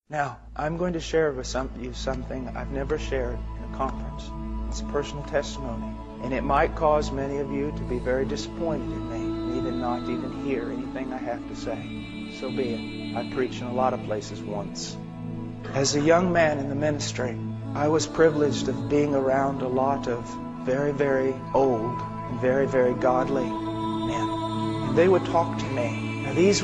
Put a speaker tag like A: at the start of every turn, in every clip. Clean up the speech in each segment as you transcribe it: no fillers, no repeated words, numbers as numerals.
A: Now, I'm going to share with you something I've never shared in a conference. It's a personal testimony. And it might cause many of you to be very disappointed in me, and even not even hear anything I have to say. So be it. I preached in a lot of places once. As a young man in the ministry, I was privileged of being around a lot of very, very old and very, very godly men. And they would talk to me. Now, these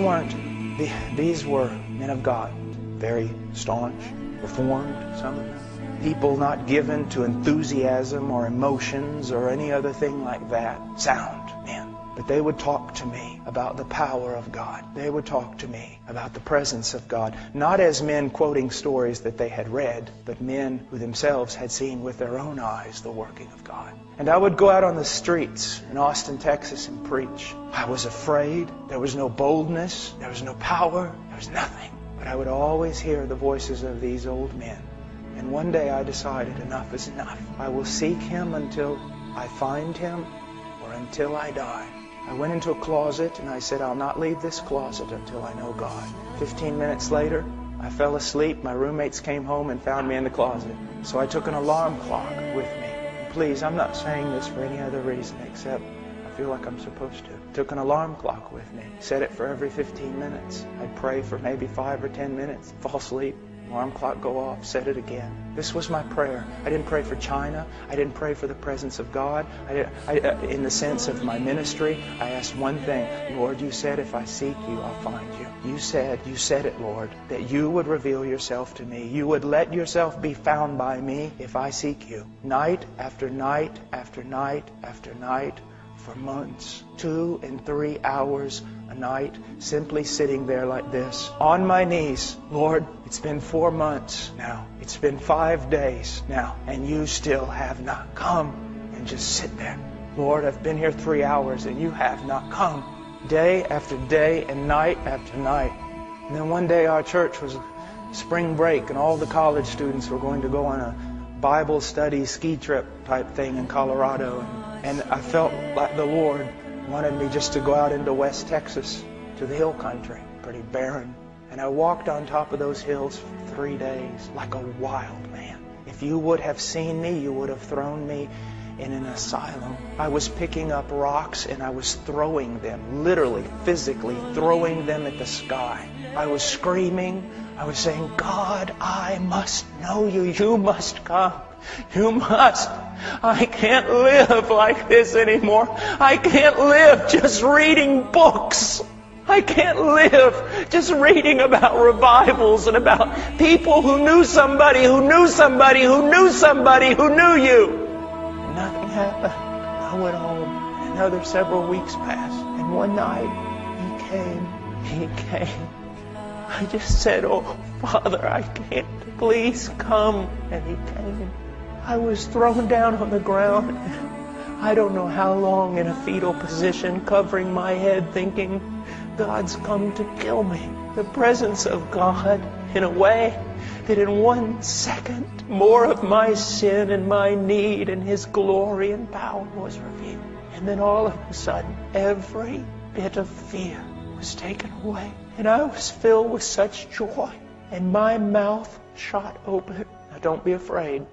A: were men of God. Very staunch, reformed, some of them. People not given to enthusiasm or emotions or any other thing like that. Sound men. But they would talk to me about the power of God. They would talk to me about the presence of God. Not as men quoting stories that they had read, but men who themselves had seen with their own eyes the working of God. And I would go out on the streets in Austin, Texas and preach. I was afraid. There was no boldness. There was no power. There was nothing. But I would always hear the voices of these old men. And one day I decided enough is enough. I will seek Him until I find Him or until I die. I went into a closet and I said, I'll not leave this closet until I know God. 15 minutes later, I fell asleep. My roommates came home and found me in the closet. So I took an alarm clock with me. And please, I'm not saying this for any other reason except I feel like I'm supposed to. Took an alarm clock with me. Set it for every 15 minutes. I'd pray for maybe 5 or 10 minutes. Fall asleep. Alarm clock go off. Set it again. This was my prayer. I didn't pray for China. I didn't pray for the presence of God. In the sense of my ministry, I asked one thing. Lord, you said if I seek you, I'll find you. You said it, Lord, that you would reveal yourself to me. You would let yourself be found by me if I seek you. Night after night after night after night for months, 2 and 3 hours a night, simply sitting there like this, on my knees. Lord, it's been 4 months now. It's been 5 days now, and you still have not come. And just sit there. Lord, I've been here 3 hours, and you have not come. Day after day and night after night. And then one day our church was spring break, and all the college students were going to go on a Bible study ski trip type thing in Colorado. And I felt like the Lord wanted me just to go out into West Texas to the hill country, pretty barren. And I walked on top of those hills for 3 days like a wild man. If you would have seen me, you would have thrown me in an asylum. I was picking up rocks and I was throwing them, literally, physically throwing them at the sky. I was screaming. I was saying, God, I must know you. You must come. You must. I can't live like this anymore. I can't live just reading books. I can't live just reading about revivals and about people who knew somebody who knew somebody who knew somebody who knew you. And nothing happened. I went home. Another several weeks passed. And one night, He came. I just said, oh, Father, I can't. Please come. And He came. I was thrown down on the ground. I don't know how long in a fetal position, covering my head, thinking, God's come to kill me. The presence of God, in a way that in 1 second, more of my sin and my need and His glory and power was revealed. And then all of a sudden, every bit of fear was taken away. And I was filled with such joy. And my mouth shot open. Now don't be afraid.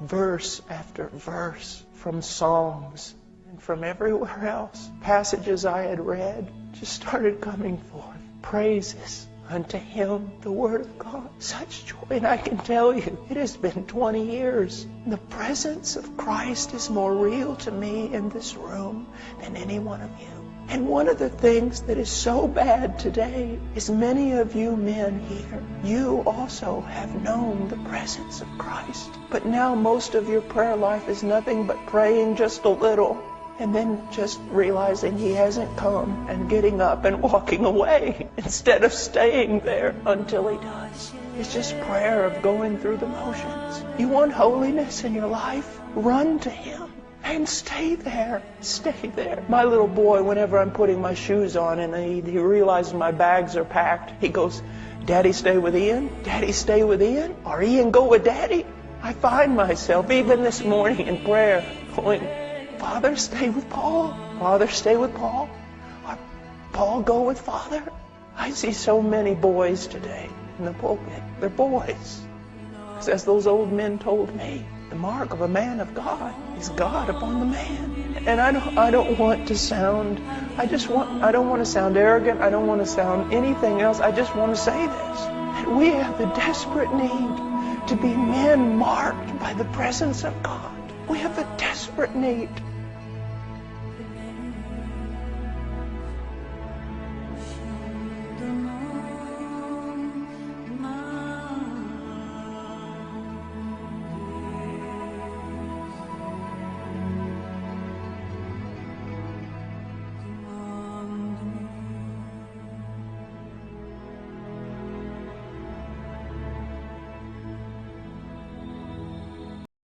A: Verse after verse from Psalms and from everywhere else, passages I had read just started coming forth. Praises unto Him, the Word of God. Such joy. And I can tell you, it has been 20 years. The presence of Christ is more real to me in this room than any one of you. And one of the things that is so bad today is many of you men here, you also have known the presence of Christ. But now most of your prayer life is nothing but praying just a little and then just realizing He hasn't come and getting up and walking away instead of staying there until He does. It's just prayer of going through the motions. You want holiness in your life? Run to Him. And stay there. Stay there. My little boy, whenever I'm putting my shoes on and he realizes my bags are packed, he goes, Daddy, stay with Ian? Daddy, stay with Ian? Or Ian, go with Daddy? I find myself, even this morning in prayer, going, Father, stay with Paul. Father, stay with Paul. Or Paul, go with Father. I see so many boys today in the pulpit. They're boys. As those old men told me, the mark of a man of God is God upon the man. And I don't want to sound, I don't want to sound arrogant. I don't want to sound anything else. I just want to say this, that we have a desperate need to be men marked by the presence of God. We have a desperate need